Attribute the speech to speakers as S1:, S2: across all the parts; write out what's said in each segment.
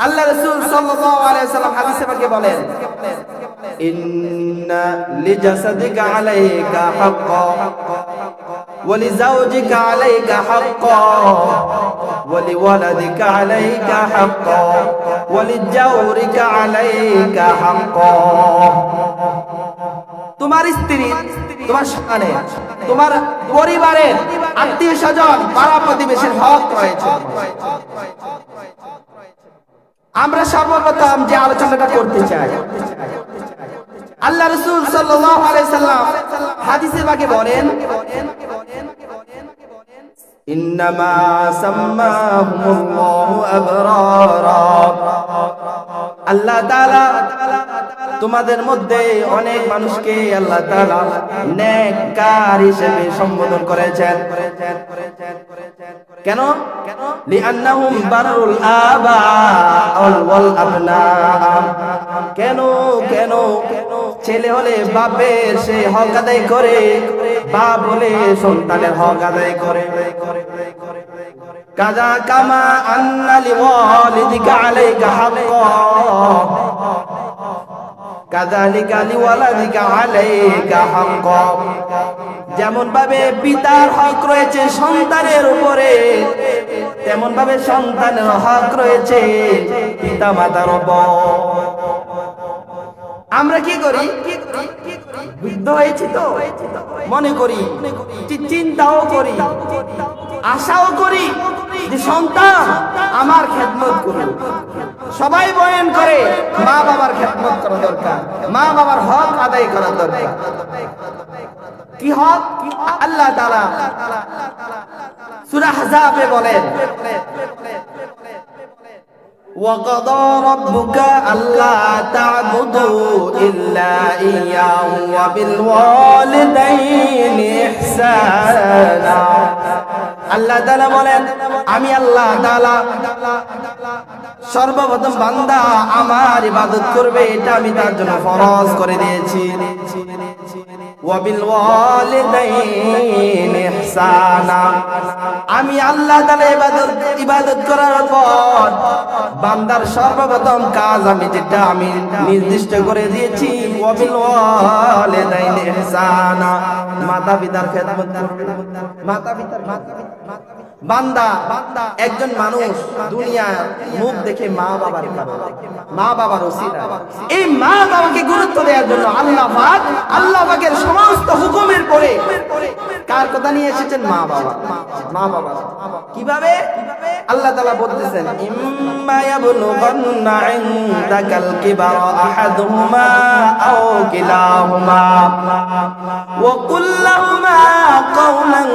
S1: আল্লাহ রাসূল সাল্লাল্লাহু আলাইহি ওয়াসাল্লাম হাদিসে পাকে বলেন, ইন্না লিজাসাদিকা আলাইকা হাক্কান ওয়া লিজাওজিকা আলাইকা হাক্কান ওয়া লিওয়ালাদিকা আলাইকা হাক্কান ওয়া লিজাওরিকা আলাইকা হাক্কান। তোমার স্ত্রী, তোমার সন্তানের, তোমার পরিবারের, আত্মীয় স্বজন, পাড়া প্রতিবেশীর হক রয়েছে। আমরা সর্বপ্রথম যে আলোচনাটা করতে চাই, আল্লাহ রাসূল সাল্লাল্লাহু আলাইহি সাল্লাম হাদিসে পাকে বলেন, ইন্নামা সাম্মাহুমুল্লাহু আবরারা। আল্লাহ তাআলা তোমাদের মধ্যে অনেক মানুষকে আল্লাহ তাআলা নেককার হিসেবে সম্বোধন করেছেন। কেন? লিআন্নাহুম বারুল আবা ওয়াল আবনা। কেন? ছেলে হলে বাপের সে হক আদায় করে, বাপ হলে সন্তানের হক আদায় করে। কাযা কামা আন্না লিওয়ালিদিকা আলাইকা হাক্কান কাযালিকা লিওয়ালাদিকা আলাইকা হাক্কান। যেমন ভাবে পিতার হক রয়েছে সন্তানের উপরে, তেমন ভাবে সন্তানের হক রয়েছে পিতা মাতার উপর। আমরা কি করি? বৃদ্ধ হয়েছি তো মনে করি, চিন্তাও করি, আশাও করি যে সন্তান আমার খেদমত করুক। সবাই বয়ান করে মা বাবার খেদমত করা দরকার, মা বাবার হক আদায় করা দরকার। কি হক? আল্লাহ তাআলা সূরা আহজাবে বলেন, وَقَضَى رَبُّكَ أَلَّا تَعْبُدُوا إِلَّا إِيَّاهُ وَبِالْوَالِدَيْنِ إِحْسَانًا। আল্লাহ তাআলা বলেন, আমি আল্লাহ তাআলা সর্বপ্রথম বান্দা আমার ইবাদত করবে, এটা আমি তার জন্য ফরজ করে দিয়েছি। ওয়াবিলওয়ালিদাইনি ইহসানা। আমি আল্লাহ তাআলা ইবাদত করার পর বান্দার সর্বপ্রথম কাজ আমি যেটা আমি নির্দিষ্ট করে দিয়েছি, ওয়াবিলওয়ালিদাইনি ইহসানা, মাতা পিতার খেদমত করবে। মাতা পিতার বান্দা একজন মানুষ দুনিয়া মুখ দেখে মা বাবার ওসিলা, এই মা বাবাকে গুরুত্ব দেওয়ার জন্য আল্লাহ পাকের সমস্ত হুকুমের পরে কার কথা নিয়ে এসেছেন? মা বাবা। কিভাবে? আল্লাহ তাআলা বলতেছেন, ইম্মা ইয়াবলুগান্না ইনদাকাল কিবারা আহাদুহুমা আও কিলাহুমা ওয়া কুল লাহুমা কাওলান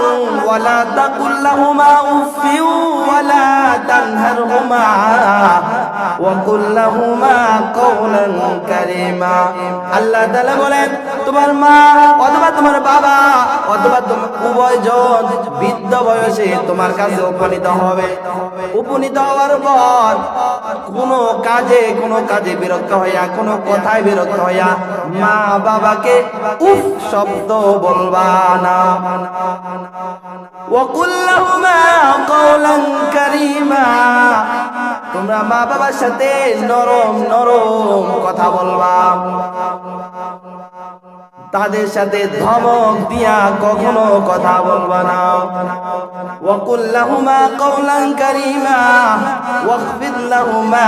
S1: ওয়া লা তাকুল লাহুমা উফিন ওয়া লা তানহারহুমা ওয়া কুল লাহুমা কাওলান কারীমা। আল্লাহ তাআলা বলেন, তোমার মা অথবা তোমার বাবা অথবা উভয়জন বৃদ্ধ বয়সে তোমার কাছে উপনীত হবে। উপনীত হওয়ার পর কোনো কাজে বিরক্ত হইয়া, কোনো কথায় বিরক্ত হইয়া মা বাবাকে উফ শব্দ বলবা না। ওয়া কুল লাহুমা কাওলান কারীমা, তোমরা মা বাবার সাথে নরম কথা বলবা। তাদের সাথে ধমক দিয়া কখনো কথা বলবা না। ওয়া কুল লাহুমা কাওলান কারীমা ওয়াখফিদ লাহুমা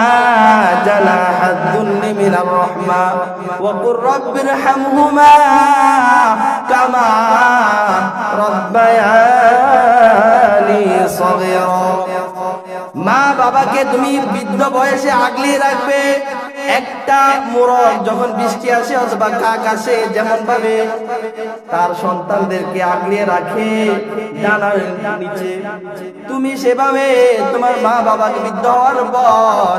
S1: জানাহাদ দুল্লি মিনার রাহমা ওয়া কুর রাব্বিরহামহুমা কামা রাব্বায়ানি সগীরা। মা বাবাকে তুমি বৃদ্ধ বয়সে আগলিয়ে রাখবে। একটা মোরগ যখন বৃষ্টি আসে অথবা কাক আসে, যেমন ভাবে তার সন্তানদেরকে আগলিয়ে রাখে ডানার নিচে, তুমি সেভাবে তোমার মা বাবাকে বৃদ্ধ হওয়ার পর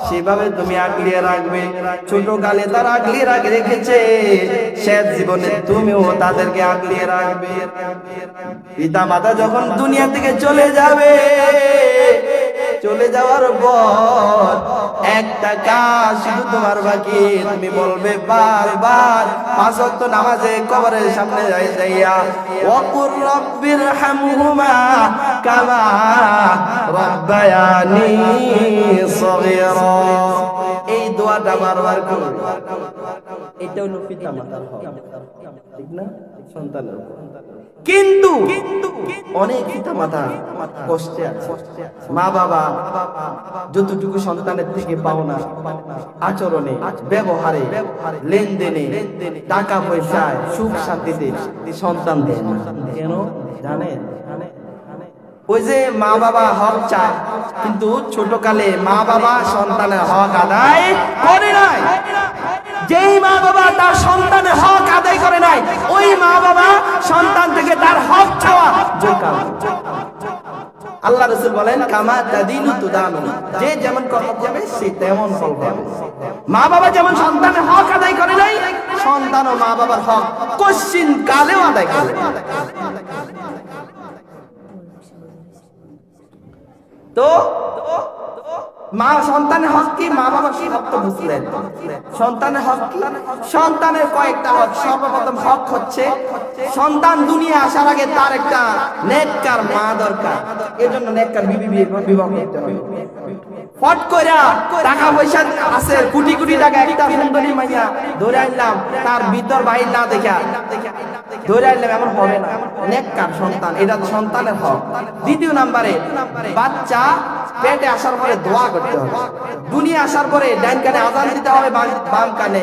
S1: সেভাবে তুমি আগলিয়ে রাখবে। ছোট কালে তারা আগলিয়ে রেখেছে, শেষ জীবনে তুমিও তাদেরকে আগলিয়ে রাখবে। পিতা মাতা যখন দুনিয়া থেকে চলে যাবে, চলে যাওয়ার পর একটা কাজ শুধু তোমার বাকি, তুমি বলবে বারবার 5 ওয়াক্ত নামাজে কবরের সামনে যাইয়া ওয়া কুর রাব্বিরহামহুমা কামা রাব্বায়ানি সগীরা। বারবার করবে। এটা হলো পিতা মাতার হক, ঠিক না? সন্তানের উপর। কিন্তু অনেক পিতা মাতা কষ্টে আছে। মা বাবা যতটুকু সন্তানের থেকে পাওনা, আচরণে, ব্যবহারে, লেনদেনে, টাকা পয়সায়, সুখ শান্তিতে সন্তান দেয় না। কেন জানেন? ওই যে মা বাবা হক চায়, কিন্তু ছোটকালে মা বাবা সন্তানের হক আদায় করে নাই। যেই মা বাবা তার সন্তানের হক আদায় করে নাই, ওই মা বাবা সন্তান থেকে তার হক চাওয়া যোগ্য। আল্লাহ রাসূল বলেন, কামা তাদিনু তুদানু, যে যেমন কর্ম করবে সে তেমন ফল পাবে। মা বাবা যেমন সন্তানের হক আদায় করে নাই, সন্তান ও মা বাবার হক কোশ্চিন কালেও আদায় করে। তো মা সন্তানের হক কি, মা বাবা কি হক তো বুঝলেন। সন্তানের হক কি? সন্তানের কয়েকটা হক। সর্বপ্রথম হক হচ্ছে সন্তান দুনিয়া আসার আগে তার একটা নেককার মা দরকার। এজন্য নেককার বিবাহ করতে হবে। ফট কইরা টাকা পয়সা আছে, কোটি কোটি টাকা, একটা সুন্দরী মাইয়া ধরে আনলাম, তার ভিতর বাহির না দেখা ধরে আনলাম, এমন হবে না। নেককার সন্তান, এটা সন্তানের হক। দ্বিতীয় নাম্বারে বাচ্চা পেটে আসার পরে দোয়া করতে হবে। দুনিয়া আসার পরে ডান কানে আযান দিতে হবে, বাম কানে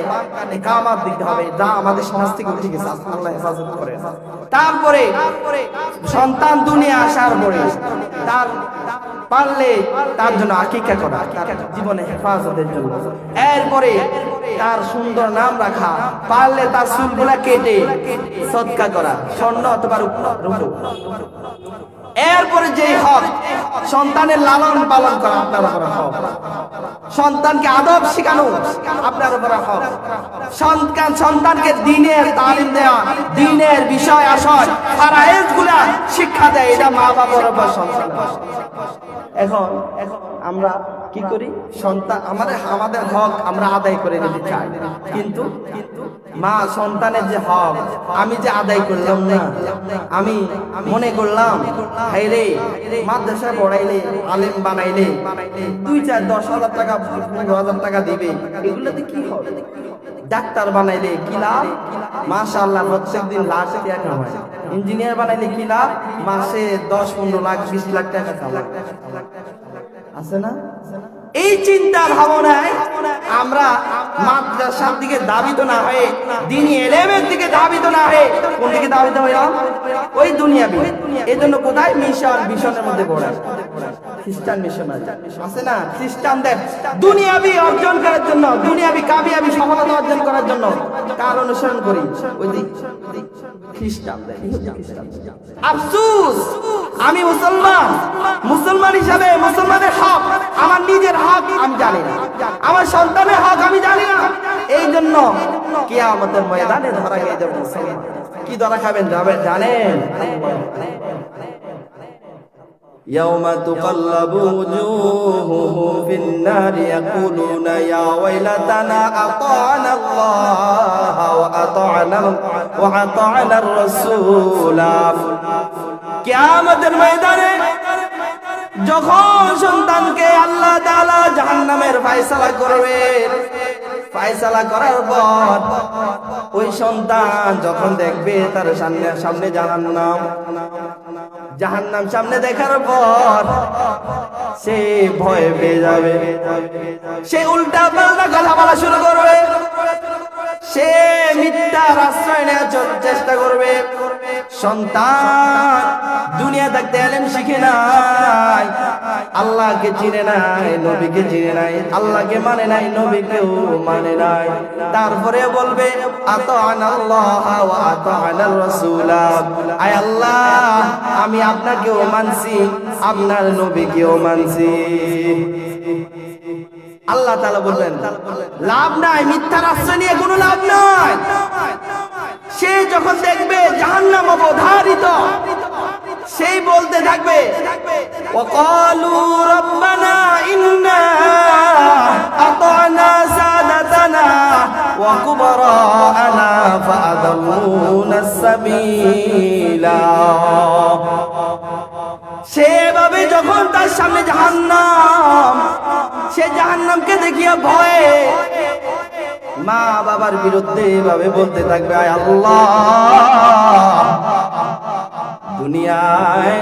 S1: ইকামত দিতে হবে। যা আমাদের সমাজ থেকে উঠে গেছে, আল্লাহ হেফাজত করে। তারপরে সন্তান দুনিয়া আসার পরে তার পারলে তার জন্য আকিকা করা, তার জীবনে হেফাজতের জন্য। এরপরে তার সুন্দর নাম রাখা, পারলে তার চুলগুলা কেটে সদকা করা, স্বর্ণ অথবা রূপো। এরপরে যে হক, সন্তানের লালন পালন করা আপনার উপর হক। সন্তানকে আদব শেখানো আপনার উপর হক। সন্তানকে দ্বীনের তালিম দেওয়া, দ্বীনের বিষয় আশয় ফারায়েজ গুলা শিক্ষা দেয়, এটা মা বাবার উপর সন্তান। এখন আমরা কি করি? সন্তান আমাদের হক আমরা আদায় করে নিতে চাই, কিন্তু মা সন্তানের যে হক আমি যে আদায় করলাম না, আমি মনে করলাম হাই রে মাদ্রাসায় পড়াইলে, আলেম বানাইলে 2-4-10,000 টাকা 15,000 টাকা দিবে, এগুলোতে কি হবে? ডাক্তার বানাইলে কি লাভ? মাশাআল্লাহ প্রত্যেকদিন লাখ টাকা কামায়। ইঞ্জিনিয়ার বানাইলে কি লাভ? মাসে 10-15 লাখ 20 লাখ টাকা কামায়। আছে না? এই চিন্তা ভাবনায় আমরা মাদ্রাসার দিকে ধাবিত না হয়ে, দ্বীনি ইলমের দিকে ধাবিত না হয়ে কোন দিকে ধাবিত হইলাম? ওই দুনিয়াবি। এজন্য কোথায় মিশনের মধ্যে পড়ায়, খ্রিস্টান মিশন আছে না? খ্রিস্টানদের দুনিয়াবি অর্জন করার জন্য, দুনিয়াবি কামিয়াবি সফলতা অর্জন করার জন্য কার অনুসরণ করি? ওই খ্রিস্টানদের। আফসোস, আমি মুসলমান হিসাবে মুসলমানের হক, আমার নিজের হক আমি জানি না, আমার সন্তানের হক আমি জানি না। এই জন্য কিয়ামতের ময়দানে ধরা খেয়ে যাবে মুসলমান। কি ধরা খাবেন জানেন? يوم تقلب وجوههم في النار يقولون يا ويلتنا أطعنا الله وأطعنا الرسول। কিয়ামতের ময়দানে যখন সন্তানকে আল্লাহ তাআলা জাহান্নামের ফয়সালা করবে, ফয়সালা করার পর ওই সন্তান যখন দেখবে তার সামনে জাহান্নাম সামনে দেখার পর সে ভয় পেয়ে যাবে, সে উল্টা পাল্টা কথা বলা শুরু করবে, সে মিথ্যার আশ্রয় নেওয়ার চেষ্টা করবে। সন্তান দুনিয়া থাকতে ইলম শিখে নাই, আল্লাহকে চিনে নাই, নবীকে চিনে নাই, আল্লাহকে মানে নাই, নবীকেও মানে নাই। তারপরে বলবে আতা'নাল্লাহ ওয়া আতা'নার রাসূল, আয় আল্লাহ আমি আপনাকেও মানছি, আপনার নবীকেও মানছি। আল্লাহ তাআলা বলবেন লাভ নাই, মিথ্যার আশ্রয় নিয়ে কোনো লাভ নাই। সে যখন দেখবে জাহান্নাম অবধারিত, সেই বলতে থাকবে ওয়াকালু রাব্বানা ইন্না আতা'না সাদাতানা ওয়া কুবরা'ানা ফাআদাল্লুনাস সাবিলা। সেভাবে যখন তার সামনে জাহান্নাম, সে জাহান্নামকে দেখিয়া ভয়ে মা বাবার বিরুদ্ধে এভাবে বলতে থাকবে, আয় আল্লাহ, দুনিয়ায়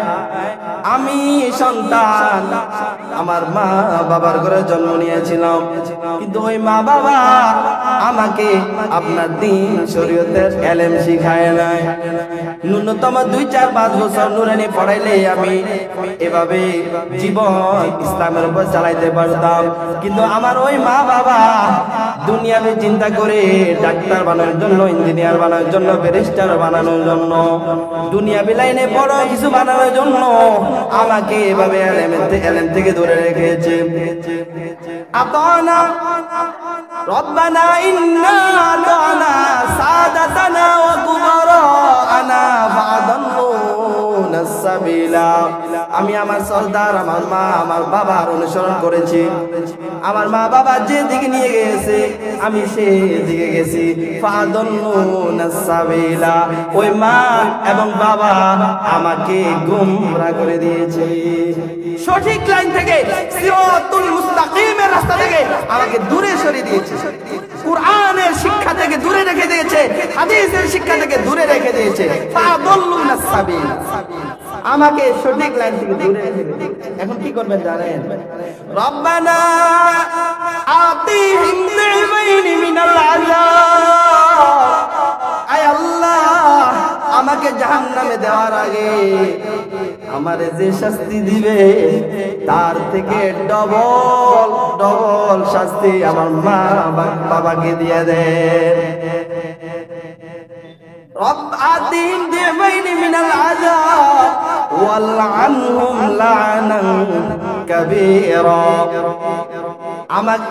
S1: আমি সন্তান আমার মা বাবার ঘরে জন্ম নিয়েছিলাম, কিন্তু ওই মা বাবা আমাকে আপনার দ্বীন শরীয়তের ইলম শিখায় নাই। ন্যূনতম 2-4-5 বছর নুরানি পড়াইলে আমি এভাবে জীবন ইসলামের উপর চালাইতে পারতাম, কিন্তু আমার ওই মা বাবা দুনিয়াবে চিন্তা করে ডাক্তার বানানোর জন্য, ইঞ্জিনিয়ার বানানোর জন্য, ব্যারিস্টার বানানোর জন্য, দুনিয়াবি লাইনে বড় কিছু বানানোর জন্য আমাকে এভাবে ইলম থেকে দূরে রেখেছে। আতানা রব্বানা ইন্না আতানা সাদাতানা ওয়া কুবারানা ফাআদাল্লুনা সাবিলা। আমি আমার সরদার, আমার মা, আমার বাবার অনুসরণ করেছি। আমার মা বাবা যে দিকে নিয়ে গেছে আমি সেই দিকে গেছি। ফাআদাল্লুনা সাবিলা, ওই মা এবং বাবা আমাকে গোমরাহ করে দিয়েছে। সঠিক লাইন থেকে, সিরাতুল মুস্তাকিমের রাস্তা থেকে আমাকে দূরে সরিয়ে দিয়েছে। কুরআনের শিক্ষা থেকে দূরে রেখে দিয়েছে, হাদিসের শিক্ষা থেকে দূরে রেখে দিয়েছে। ফাআদাল্লুনাস সাবিল, আমাকে সঠিক লাইন থেকে দূরে রেখে দিয়েছে। এখন কি করবেন জানেন? রব্বানা আতিহিম দিবাইনি মিনাল আযাব, আয় আল্লাহ, আমাকে জাহান্নামে দেওয়ার আগে আমারে যে শাস্তি দিবে তার থেকে ডবল ডবল শাস্তি আমার মা বাবাকে দিয়ে দেন। রব আতিহিম দিবাইনি মিনাল আযাব ওয়ালআনহুম লা'নান কাবীরা,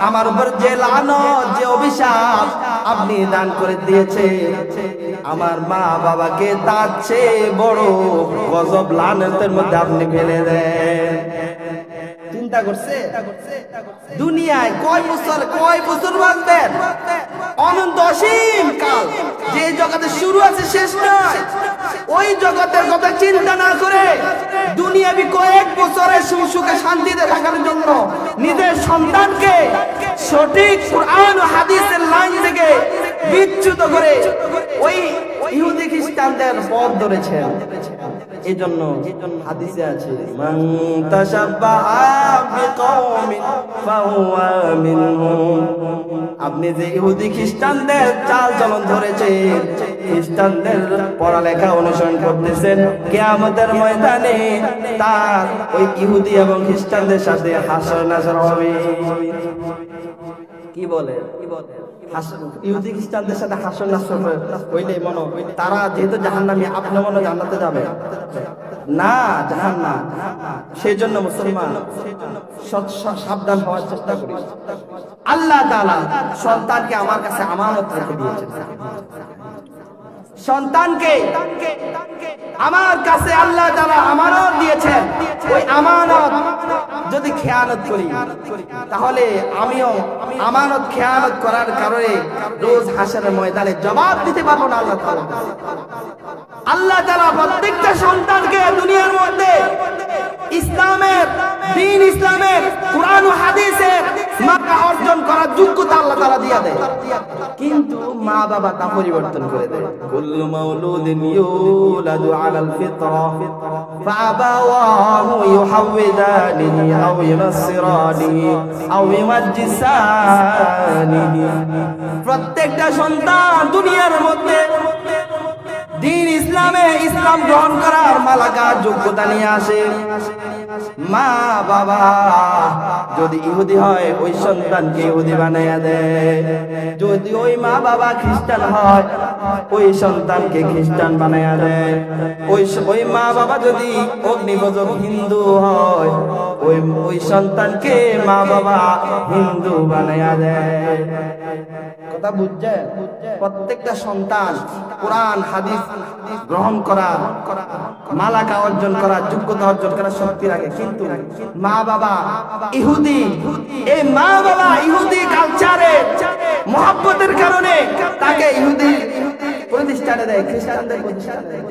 S1: আমার উপর যে লানত, যে অভিশাপ আপনি দান করে দিয়েছে, আমার মা বাবাকে তার চেয়ে বড় গজব লানতের মধ্যে আপনি ফেলে দেন। চিন্তা করছে দুনিয়ায় কয় বছর বাঁচবেন? অনন্ত অসীম কাল। যে জগতে শুরু আছে শেষ নয়, ওই জগতের কথা চিন্তা না করে দুনিয়াবি কয়েক বছরের সুখে শান্তিতে থাকার জন্য নিজের সন্তানকে সঠিক কুরআন ও হাদিসের লাইন থেকে বিচ্যুত করে ওই ইহুদি খ্রিস্টানদের পথ ধরেছেন। এই জন্য হাদিসে আছে, মান তাশাব্বাহা বিকওমিন ফাহুয়া মিনহুম। আপনি যে ইহুদি খ্রিস্টানদের চাল চলন ধরেছেন, খ্রিস্টানদের পড়ালেখা অনুসরণ করতেছেন, কিয়ামতের ময়দানে তার ওই ইহুদি এবং খ্রিস্টানদের সাথে হাসর নাসর হবে। কি বলে? ইহুদি খ্রিস্টানদের সাথে হাসর নাসর হইলে মনে তারা যেহেতু জাহান্নামী, আপনি মনে জান্নাতে যাবে না, জাহান্নাম। সেই জন্য মুসলমান সাবধান হওয়ার চেষ্টা করি। আল্লাহ তাআলা সন্তানকে আমার কাছে আমানত রেখে দিয়েছেন। সন্তানকে আমার কাছে আল্লাহ তাআলা আমানত দিয়েছেন। ওই আমানত যদি খেয়ানত করি তাহলে আমিও আমানত খেয়ানত করার কারণে রোজ হাসরের ময়দানে জবাব দিতে পারবো না আল্লাহ তাআলা। আল্লাহ তাআলা প্রত্যেকটা সন্তানকে দুনিয়ার মধ্যে ইসলামের দ্বীন, ইসলামের কুরআন ও হাদিসের মাত্রা অর্জন করার যোগ্যতা আল্লাহ তাআলা দিয়ে দেয়, কিন্তু মা বাবা তা পরিবর্তন করে দেয়। কুল্লু মাউলুদিন ইউলাদু আলাল ফিতরা ফাআবাওয়াহু ইউহাউওয়িদানিহি আও ইউনাসসিরানিহি আও ইউমাজ্জিসানিহি। প্রত্যেকটা সন্তান দুনিয়ার মধ্যে দ্বীন ইসলামে ইসলাম গ্রহণ করার মালাকা যোগ্যতা নিয়ে আসে। মা বাবা যদি ইহুদি হয় ওই সন্তানকে ইহুদি বানাইয়া দেয়, যদি ওই মা বাবা খ্রিস্টান হয় ওই সন্তানকে খ্রিস্টান বানাইয়া দেয়, ওই মা বাবা যদি অগ্নিপূজক হিন্দু হয় ওই সন্তানকে মা বাবা হিন্দু বানাইয়া দেয়। কথা বুঝছেন? প্রত্যেকটা সন্তান কোরআন হাদিস গ্রহণ করা, মালাকা অর্জন করা, যোগ্যতা অর্জন করার শক্তি রাখে, কিন্তু মা বাবা ইহুদি, এই মা বাবা ইহুদি কালচারে মহব্বতের কারণে তাকে ইহুদি প্রতিষ্ঠা প্রতিষ্ঠানে দেয়, খ্রিস্টানদের প্রতিষ্ঠানে দেয়।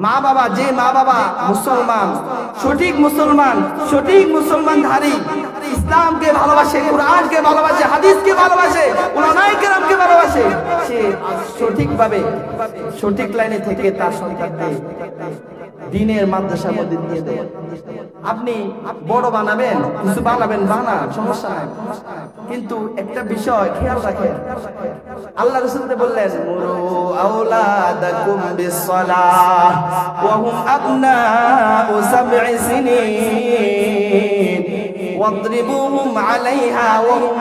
S1: মা বাবা, যে মা বাবা মুসলমান, সঠিক মুসলমান, সঠিক মুসলমানধারী, ইসলামকে ভালোবাসে, কোরআনকে ভালোবাসে, হাদিসকে ভালোবাসে, উলামায়ে কেরামকে ভালোবাসে, সে সঠিকভাবে সঠিক লাইনে থেকে তার সন্তানকে দ্বীনের মাদ্রাসার মধ্যে দিয়ে দেয়। আপনি বড় বানাবেন, কিছু বানাবেন, বানান, সমস্যা নাই, কিন্তু একটা বিষয় খেয়াল রাখেন। আল্লাহ রাসূল বললেন, মুরু আওলাদাকুম বিসসালাহ ওয়া হুম আবনাউ সাব'i সিনিন ওয়াদরিবুহুম আলাইহা ওয়া হুম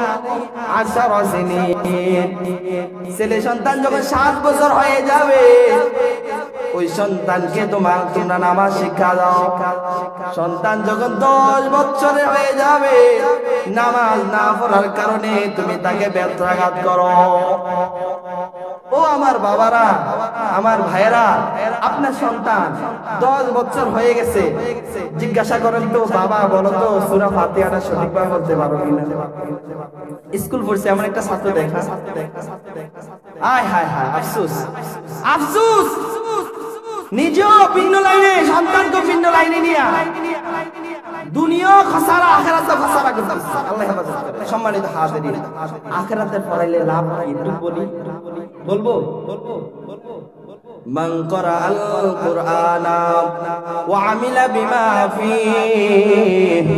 S1: 10 সিনিন। ছেলে সন্তান যখন 7 বছর হয়ে যাবে, ওই সন্তানকে তোমরা নামাজ শিক্ষা দাও। সন্তান যখন 10 বছরের হয়ে যাবে, নামাজ না পড়ার কারণে তুমি তাকে ব্যত্রাঘাত করো। ও আমার বাবারা, আমার ভাইয়েরা, আপনার সন্তান 10 বছর হয়ে গেছে, জিজ্ঞাসা করেন তো, বাবা বলো তো সূরা ফাতিহাটা সঠিকভাবে বলতে পারো কিনা? স্কুল পড়ছে এমন একটা ছাত্র দেখা, আয় হায় হায়, আফসোস আফসোস, নিজেও ভিন্ন লাইনে, সন্তানকে ভিন্ন লাইনে নিয়ে দুনিয়া খাসারা, আখিরাতে খাসারা করতেছে। আল্লাহ হেফাজত করে। সম্মানিত হাজিরিন, আখিরাতে পড়াইলে লাভ কি একটু বলবো। মান ক্বরাআল কুরআনা ওয়া আমিলা বিমা ফীহি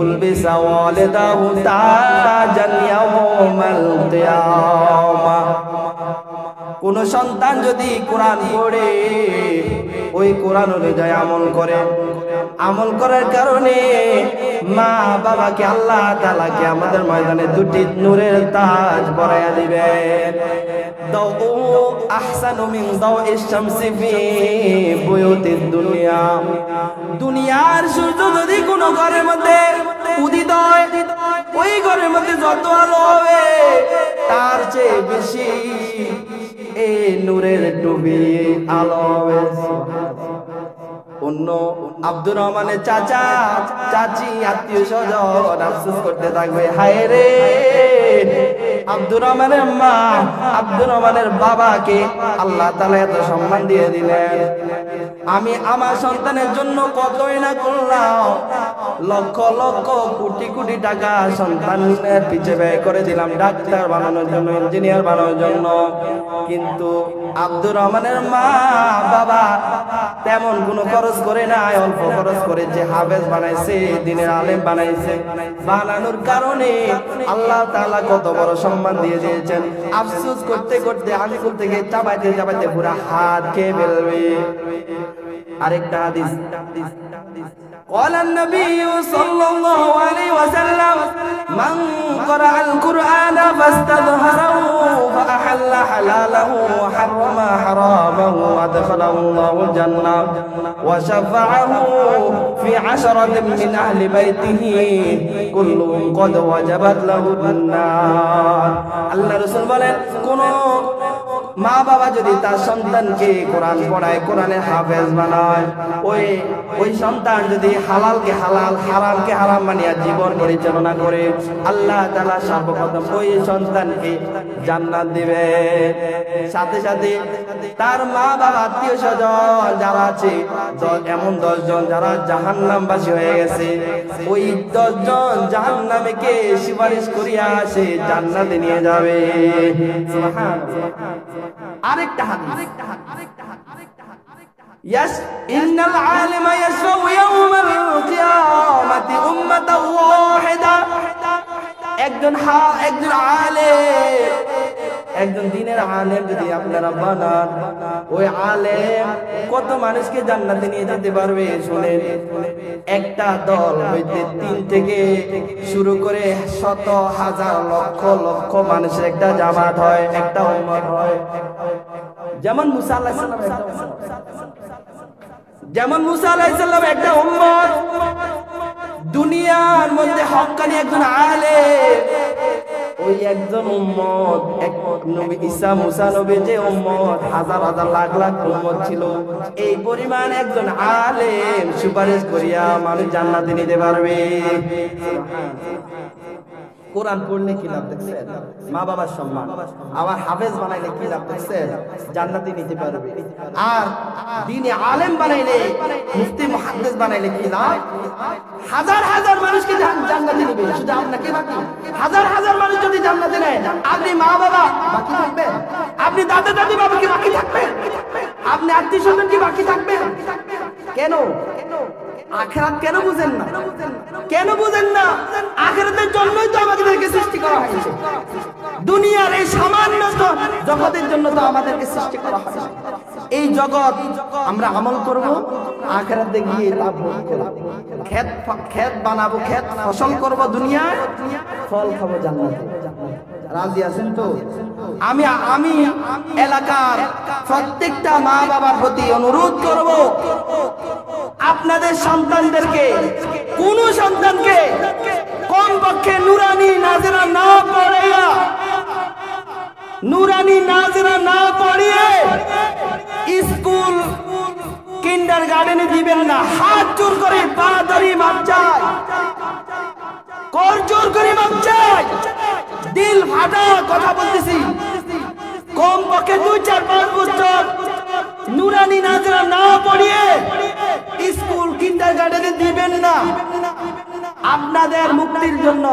S1: উলবিসা ওয়ালিদাহু তাজান ইয়াউমাল কিয়ামাহ। কোন সন্তান যদি কোরআন পড়ে, ওই কোরআন অনুযায়ী আমল করে, আমল করার কারণে মা বাবাকে আল্লাহ তাআলাকে আমাদের ময়দানে 2টি নূরের তাজ পরাইয়া দিবেন। দাউ আহসানু মিন দাউইশ শামসি ফি বুয়ুতিদ দুনিয়া। দুনিয়ার সূর্য যদি কোন ঘরের মধ্যে উদিত হয়, ওই ঘরের মধ্যে যত আলো হবে, তার চেয়ে বেশি এই নূরের টুপি আলো হবে। অন্য আব্দুর রহমানের চাচা চাচি আত্মীয় স্বজন আফসোস করতে থাকবে, হায় রে আব্দুর রহমানের মা, আব্দুর রহমানের বাবাকে আল্লাহ তাআলা এত সম্মান দিয়ে দিলেন, আমি আমার সন্তানের জন্য কতই না করলাম, লক্ষ লক্ষ কোটি কোটি টাকা সন্তানের পিছে ব্যয় করে দিলাম ডাক্তার বানানোর জন্য, ইঞ্জিনিয়ার বানানোর জন্য, কিন্তু আব্দুর রহমানের মা বাবা তেমন কোনো খরচ করে নাই, অল্প খরচ করেছে, হাফেজ বানাইছে, দ্বীনের আলেম বানাইছে। বানানোর কারণে আল্লাহ তাআলা কত বড় সম্মান দিয়ে দিয়েছেন। আফসোস করতে করতে আঙ্গুল থেকে চাবাইতে চাবাইতে পুরো হাত খেয়ে ফেলবে। আরেকটা হাদিস, قال النبي صلى الله عليه وسلم من قرأ القرآن فاستظهره فأحل حلاله وحرم حرامه أدخله الله الجنة وشفعه في 10 من أهل بيته كلهم قد وجبت له النار। আল্লাহ রাসূল বলেন, কোন মা বাবা যদি তার সন্তানকে কোরআন পড়ায়, কোরআনের হাফেজ বানায়, ওই সন্তান যদি হালালকে হালাল, হারামকে হারাম মানিয়া জীবন পরিচালনা করে, আল্লাহ তাআলা সর্বপ্রথম ওই সন্তানকে জান্নাত দিবে। সাথে সাথে তার মা বাবা, আত্মীয় স্বজন যারা আছে, এমন 10 জন যারা জাহান্নামবাসী হয়ে গেছে, ওই 10 জন জাহান্নামীকে সুপারিশ করিয়া সে জান্নাতে নিয়ে যাবে। সুবহানাল্লাহ। আরেকটা হাদিস, ইন্নাল আলিমা ইয়াশফাউ ইয়াউমাল কিয়ামাতি উম্মাতান ওয়াহিদা। একজন আলেম, একজন দ্বীনের আলেম যদি আপনারা বানান, ওই আলেম কত মানুষকে জান্নাতে নিয়ে যেতে পারবে শুনেন। একটা দল হইতে 3 থেকে শুরু করে শত হাজার লক্ষ লক্ষ মানুষের একটা জামাত হয়, একটা উম্মত হয়। যেমন মুসা আলাইহিস সালাম একটা উম্মত, যেমন মুসা আলাইহিস সালাম একটা উম্মত, দুনিয়ার মধ্যে হক্কানি একজন আলেম, ওই একজন উম্মত, এক নবী ঈসা মুসা নবী যে উম্মত, হাজার হাজার লাখ লাখ উম্মত ছিল, এই পরিমাণ একজন আলেম সুপারিশ করিয়া মানুষ জান্নাতে নিতে পারবে। কোরআন পড়লে কি লাভ দেখছেন? মা বাবার সম্মান। আবার হাফেজ বানাইলে কি লাভ দেখছেন? জান্নাতে নিতে পারবে। আর দ্বীনে আলেম বানাইলে, মুফতি মুহাদ্দিস বানাইলে কি লাভ? হাজার হাজার মানুষকে জান্নাতে নেবে, শুধু আপনাকে বাকি। হাজার হাজার মানুষ যদি জান্নাতে নেয়, আপনি মা বাবা বাকি থাকবেন? আপনি দাদা দাদি বাবা কি বাকি থাকবেন? আপনি আত্মীয় স্বজন কি বাকি থাকবেন? কেন? আখিরাত কেন বুঝেন না? কেন বুঝেন না? আখিরাতের জন্যই তো আমাদেরকে সৃষ্টি করা হয়েছে। দুনিয়ার এই সামান্য জগতের জন্য তো আমাদেরকে সৃষ্টি করা হয়েছে। এই জগৎ আমরা আমল করব, আখিরাতে গিয়ে তা ভোগ করব। ক্ষেত বানাবো, ক্ষেত ফসল করব দুনিয়ায়, ফল খাবো জান্নাতে। রাজি আছেন তো? আমি এলাকার প্রত্যেকটা মা বাবার প্রতি অনুরোধ করব, আপনাদের সন্তানদেরকে, কোন সন্তানকে কমপক্ষে নুরানি নাজরা না পড়িয়ে, নুরানি নাজরা না পড়িয়ে স্কুল কিন্ডারগার্টেনে দিবেন না। হাত জোর করে পা ধরে মাপ চাই, কর জোর করে মাপ চাই, দিল ফাটা কথা বলতেছি। কমপক্ষে 2-4-5 বছর নুরানি নাজরা না পড়িয়ে স্কুল কিন্ডারগার্টেনে দিবেন না। আপনাদের মুক্তির জন্য,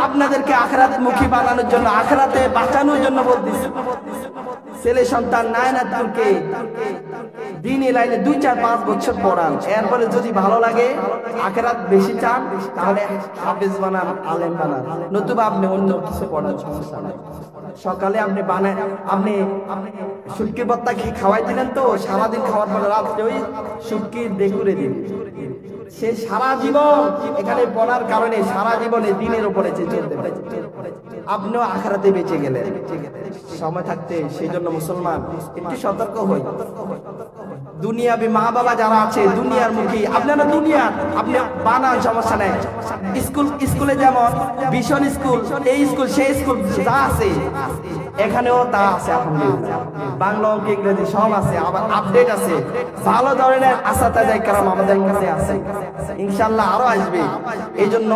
S1: আপনাদেরকে আখিরাত মুখী বানানোর জন্য, আখিরাতে বাঁচানোর জন্য বলতেছি। ছেলে সন্তান নায়নাতুরকে দ্বীনি লাইনে 2-4-5 বছর পড়ান। এরপরে যদি ভালো লাগে, আখিরাত বেশি চান, তাহলে হাফেজ বানান, আলেম বানান, নতুবা আপনি অন্য কিছু পড়ান, সমস্যা নাই। সকালে আপনি বানায়, আপনি শুটকি ভর্তা খাওয়াই দিলেন তো, সারাদিন খাওয়ার পরে রাত্রে ওই শুটকি দেখুরে দিন। সে সারা জীবন এখানে পড়ার কারণে সারা জীবনে দিনের উপরে চলতে পারে। আপনিও আখিরাতে বেঁচে গেলেন সময় থাকতে। সেই জন্য মুসলমান একটু সতর্ক হই। দুনিয়াবি মা বাবা যারা আছে, দুনিয়ার মুখী, আপনারা দুনিয়ার আপনি বানান, সমস্যা নেই। স্কুলে যেমন ভীষণ স্কুল, এই স্কুল সেই স্কুল যা আছে এখানেও তা আছে। আলহামদুলিল্লাহ, বাংলা অঙ্ক ইংরেজি সব আছে, আবার আপডেট আছে। ভালো ধরনের আসাতায়ে কেরাম আমাদের কাছে আছে, ইনশাআল্লাহ আরো আসবে। এই জন্য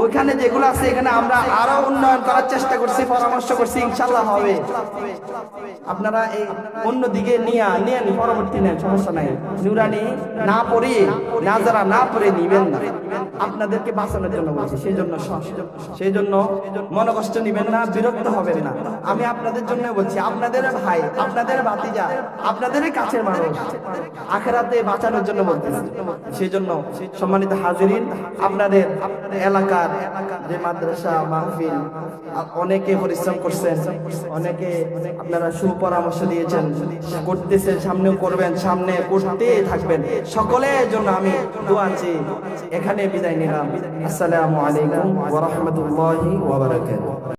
S1: ওইখানে যেগুলো আছে এখানে আমরা আরো উন্নয়ন করার চেষ্টা করছি, পরামর্শ করছি, ইনশাআল্লাহ হবে। আপনারা এই অন্য দিকে নিয়েন, পরবর্তী নেন, সমস্যা নাই। নুরানি না পড়িয়ে, নাজারা না পড়ে নিবেন না, আপনাদেরকে বাঁচানোর জন্য বলছি। সেই জন্য মনোকষ্ট নিবেন না, বিরক্ত হবেন না। আমি আপনাদের জন্য বলছি, আপনাদের ভাই, আপনাদের ভাতিজা, আপনাদের কাছের মানুষ, আখিরাতে বাঁচানোর জন্য বলতেছি। সেই জন্য সম্মানিত হাজিরিন, আপনাদের এলাকার যে মাদ্রাসা মাহফিল, অনেকে পরিশ্রম করছেন, অনেকে আপনারা সুপরামর্শ দিয়েছেন, করতেছেন, সামনেও করবেন, সামনে করতে থাকবেন। সকলের জন্য আমি দোয়া চেয়ে এখানে বিদায় নিলাম। আসসালামু আলাইকুম ওয়া রাহমাতুল্লাহি ওয়া বারাকাতুহু।